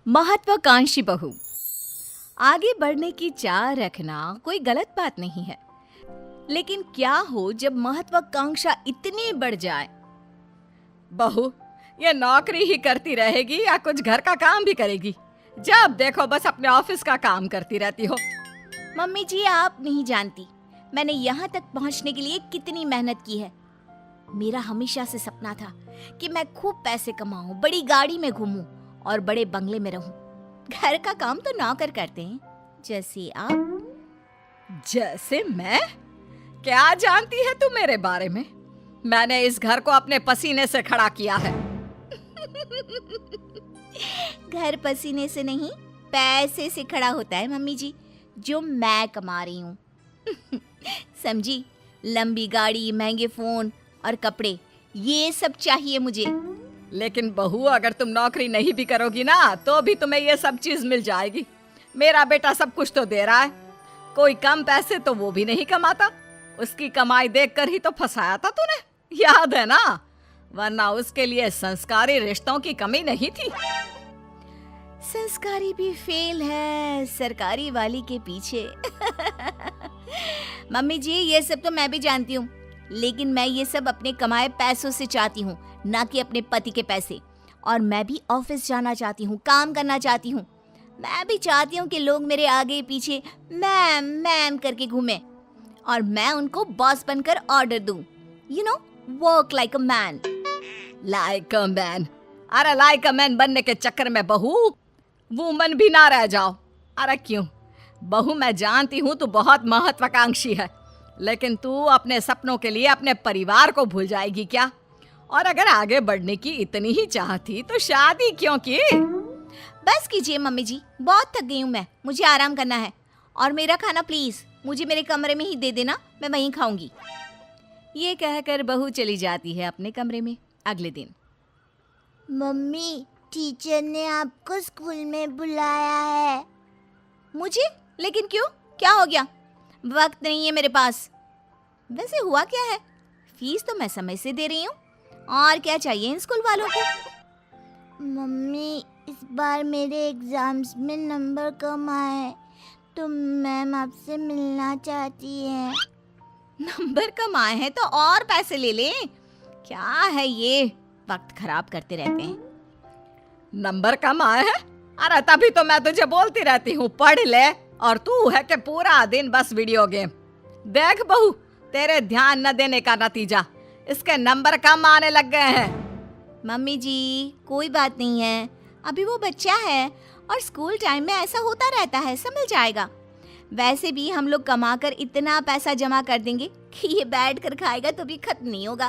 महत्वाकांक्षी बहू। आगे बढ़ने की चाह रखना कोई गलत बात नहीं है, लेकिन क्या हो जब महत्वाकांक्षा इतनी बढ़ जाए? बहू, ये नौकरी ही करती रहेगी या कुछ घर का काम भी करेगी? जब देखो बस अपने ऑफिस का काम करती रहती हो। मम्मी जी, आप नहीं जानती मैंने यहाँ तक पहुँचने के लिए कितनी मेहनत की है। मेरा हमेशा से सपना था कि मैं खूब पैसे कमाऊं, बड़ी गाड़ी में घूमूं और बड़े बंगले में रहूं। घर का काम तो नौकर करते हैं, जैसे आप। जैसे मैं? क्या जानती है तू मेरे बारे में? मैंने इस घर को अपने पसीने से खड़ा किया है। घर पसीने से नहीं, पैसे से खड़ा होता है मम्मी जी, जो मैं कमा रही हूँ। समझी? लंबी गाड़ी, महंगे फोन और कपड़े, ये सब चाहिए मुझे। लेकिन बहू, अगर तुम नौकरी नहीं भी करोगी ना तो भी तुम्हें ये सब चीज मिल जाएगी। मेरा बेटा सब कुछ तो दे रहा है, कोई कम पैसे तो वो भी नहीं कमाता। उसकी कमाई देखकर ही तो फंसाया था तूने, याद है ना? वरना उसके लिए संस्कारी रिश्तों की कमी नहीं थी। संस्कारी भी फेल है सरकारी वाली के पीछे। मम्मी जी, ये सब तो मैं भी जानती हूँ, लेकिन मैं ये सब अपने कमाए पैसों से चाहती हूँ, ना कि अपने पति के पैसे। और मैं भी ऑफिस जाना चाहती हूँ, काम करना चाहती हूँ। मैं भी चाहती हूँ कि लोग मेरे आगे पीछे मैम मैम करके घूमें और मैं उनको बॉस बनकर ऑर्डर दूं। You know, work like a man. Like a man? अरे लाइक अ मैन बनने के चक्कर में बहू वुमन भी ना रह जाओ। अरे क्यों बहू, मैं जानती हूँ तू बहुत महत्वाकांक्षी है, लेकिन तू अपने सपनों के लिए अपने परिवार को भूल जाएगी क्या? और अगर आगे बढ़ने की इतनी ही चाह थी तो शादी क्यों की? बस कीजिए मम्मी जी, बहुत थक गई हूँ मैं, मुझे आराम करना है। और मेरा खाना प्लीज मुझे मेरे कमरे में ही दे देना, मैं वहीं खाऊंगी। ये कहकर बहू चली जाती है अपने कमरे में। अगले दिन, मम्मी, टीचर ने आपको स्कूल में बुलाया है। मुझे? लेकिन क्यों, क्या हो गया? वक्त नहीं है मेरे पास। वैसे हुआ क्या है? फीस तो मैं समय से दे रही हूँ, और क्या चाहिए इन स्कूल वालों को? मम्मी, इस बार मेरे एग्जाम्स में नंबर कम आए तो मैम आपसे मिलना चाहती है। नंबर कम आए हैं तो और पैसे ले लें। क्या है ये, वक्त खराब करते रहते हैं। नंबर कम आए हैं? अरे तभी तो मैं तुझे बोलती रहती हूँ पढ़ ले, और तू है कि पूरा दिन बस वीडियो गेम। देख बहू, तेरे ध्यान न देने का नतीजा इसके नंबर कम आने लग गए हैं। मम्मी जी, कोई बात नहीं है, अभी वो बच्चा है और स्कूल टाइम में ऐसा होता रहता है, समझ जाएगा। वैसे भी हम लोग कमाकर इतना पैसा जमा कर देंगे कि ये बैठ कर खाएगा तो भी खत्म नहीं होगा।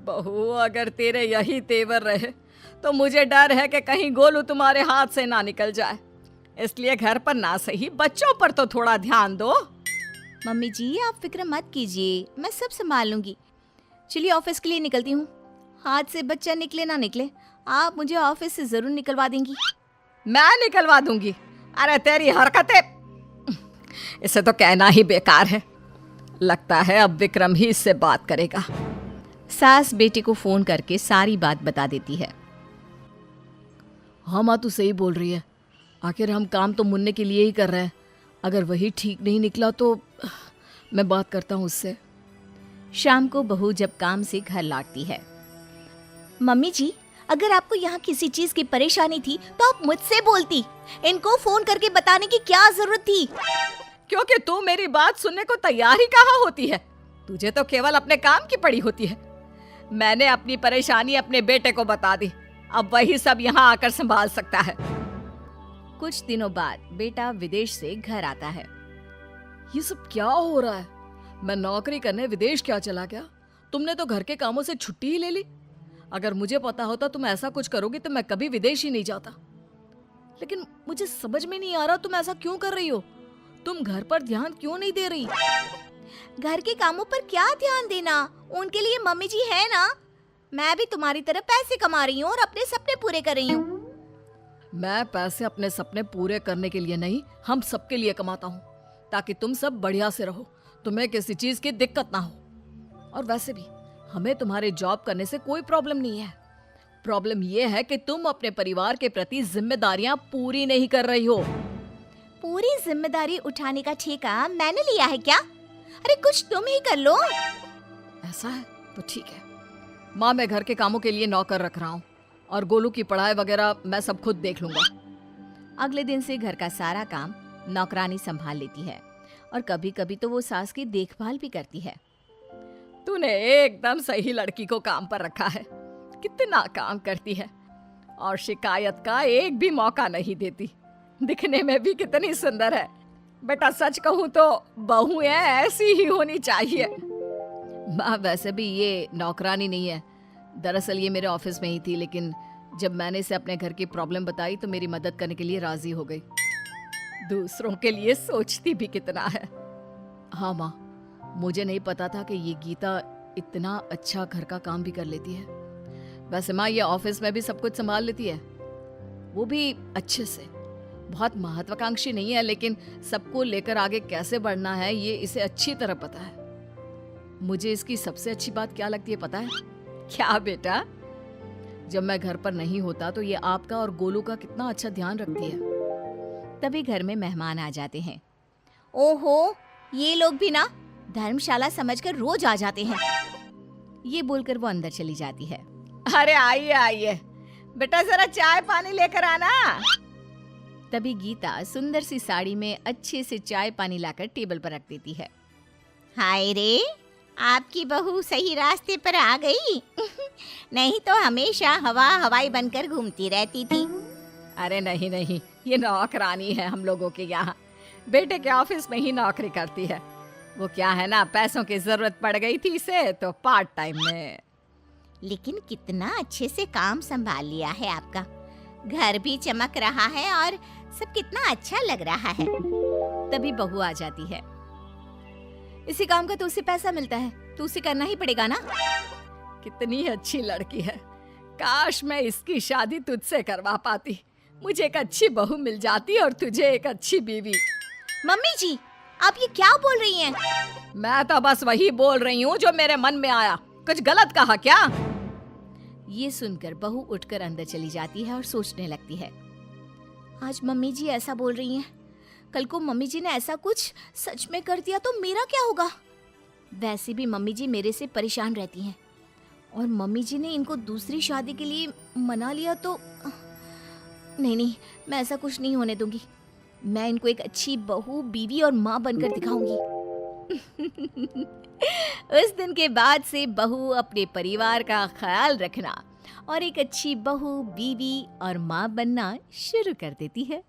बहू, अगर तेरे यही तेवर रहे तो मुझे डर है कि कहीं गोलू तुम्हारे हाथ से ना निकल जाए। इसलिए घर पर ना सही बच्चों पर तो थोड़ा ध्यान दो। मम्मी जी, आप फिक्र मत कीजिए, मैं सब संभाल लूंगी। चलिए ऑफिस के लिए निकलती हूँ। हाथ से बच्चा निकले ना निकले, आप मुझे ऑफिस से जरूर निकलवा देंगी। मैं निकलवा दूंगी? अरे तेरी हरकतें, इसे तो कहना ही बेकार है। लगता है अब विक्रम ही इससे बात करेगा। सास बेटे को फोन करके सारी बात बता देती है। हाँ माँ, तू सही बोल रही है। आखिर हम काम तो मुन्ने के लिए ही कर रहे हैं। अगर वही ठीक नहीं निकला तो मैं बात करता हूँ उससे। शाम को बहू जब काम से घर लौटती है, मम्मी जी, अगर आपको यहाँ किसी चीज की परेशानी थी तो आप मुझसे बोलती, इनको फोन करके बताने की क्या जरूरत थी? क्योंकि तू मेरी बात सुनने को तैयार ही कहाँ होती है। तुझे तो केवल अपने काम की पड़ी होती है। मैंने अपनी परेशानी अपने बेटे को बता दी, अब वही सब यहाँ आकर संभाल सकता है। कुछ दिनों बाद बेटा विदेश से घर आता है। ये सब क्या हो रहा है? मैं नौकरी करने विदेश क्या चला गया? तुमने तो घर के कामों से छुट्टी ही ले ली। अगर मुझे पता होता तुम ऐसा कुछ करोगी तो मैं कभी विदेश ही नहीं जाता। लेकिन मुझे समझ में नहीं आ रहा तुम ऐसा क्यों कर रही हो? तुम घर पर ध्यान क्यों नहीं दे रही? घर के कामों पर क्या ध्यान देना, उनके लिए मम्मी जी है ना। मैं भी तुम्हारी तरह पैसे कमा रही हूँ और अपने सपने पूरे कर रही हूँ। मैं पैसे अपने सपने पूरे करने के लिए नहीं, हम सबके लिए कमाता हूँ, ताकि तुम सब बढ़िया से रहो, तुम्हें किसी चीज की दिक्कत ना हो। और वैसे भी हमें तुम्हारे जॉब करने से कोई प्रॉब्लम नहीं है। प्रॉब्लम ये है कि तुम अपने परिवार के प्रति जिम्मेदारियां पूरी नहीं कर रही हो। पूरी जिम्मेदारी उठाने का ठेका मैंने लिया है क्या? अरे कुछ तुम ही कर लो। ऐसा है तो ठीक है माँ, मैं घर के कामों के लिए नौकर रख रहा हूँ और गोलू की पढ़ाई वगैरह मैं सब खुद देख लूंगा। अगले दिन से घर का सारा काम नौकरानी संभाल लेती है और कभी कभी तो वो सास की देखभाल भी करती है। तूने एकदम सही लड़की को काम पर रखा है। कितना काम करती है और शिकायत का एक भी मौका नहीं देती। दिखने में भी कितनी सुंदर है। बेटा सच कहूँ तो बहुएं ऐसी ही होनी चाहिए। माँ वैसे भी ये नौकरानी नहीं है, दरअसल ये मेरे ऑफिस में ही थी, लेकिन जब मैंने इसे अपने घर की प्रॉब्लम बताई तो मेरी मदद करने के लिए राजी हो गई। दूसरों के लिए सोचती भी कितना है। हाँ माँ, मुझे नहीं पता था कि ये गीता इतना अच्छा घर का काम भी कर लेती है। वैसे माँ ये ऑफिस में भी सब कुछ संभाल लेती है, वो भी अच्छे से। बहुत महत्वाकांक्षी नहीं है, लेकिन सबको लेकर आगे कैसे बढ़ना है ये इसे अच्छी तरह पता है। मुझे इसकी सबसे अच्छी बात क्या लगती है पता है? क्या बेटा? जब मैं घर पर नहीं होता तो ये आपका और गोलू का कितना अच्छा ध्यान रखती है। तभी घर में मेहमान आ जाते हैं। ओहो, ये लोग भी ना धर्मशाला समझकर रोज आ जाते हैं। ये बोलकर वो अंदर चली जाती है। अरे आइए आइए बेटा, जरा चाय पानी लेकर आना। तभी गीता सुंदर सी साड़ी में अच्छे से चाय पानी लाकर टेबल पर रख देती है। हाय रे, आपकी बहू सही रास्ते पर आ गई। नहीं तो हमेशा हवाई बनकर घूमती रहती थी। अरे नहीं नहीं, ये नौकरानी है हम लोगों के यहाँ। बेटे के ऑफिस में ही नौकरी करती है। वो क्या है ना, पैसों की जरूरत पड़ गई थी इसे तो पार्ट टाइम में। लेकिन कितना अच्छे से काम संभाल लिया है आपका। घर भी चमक रहा है और सब कितना अच्छा लग रहा है। तभी बहू आ जाती है। इसी काम का तो उसे पैसा मिलता है, तो उसे करना ही पड़ेगा ना। कितनी अच्छी लड़की है। काश मैं इसकी शादी तुझसे करवा पाती। मुझे एक अच्छी बहू मिल जाती और तुझे एक अच्छी बीवी। मम्मी जी, आप ये क्या बोल रही हैं? मैं तो बस वही बोल रही हूँ जो मेरे मन में आया। कुछ गलत कहा क्या? ये सुनकर बहू उठकर अंदर चली जाती है और सोचने लगती है। आज मम्मी जी ऐसा बोल रही हैं, कल को मम्मी जी ने ऐसा कुछ सच में कर दिया तो मेरा क्या होगा? वैसे भी मम्मी जी मेरे से परेशान रहती हैं और मम्मी जी ने इनको दूसरी शादी के लिए मना लिया तो नहीं, मैं ऐसा कुछ नहीं होने दूंगी। मैं इनको एक अच्छी बहू, बीवी और माँ बनकर दिखाऊंगी। उस दिन के बाद से बहू अपने परिवार का ख्याल रखना और एक अच्छी बहू, बीवी और माँ बनना शुरू कर देती है।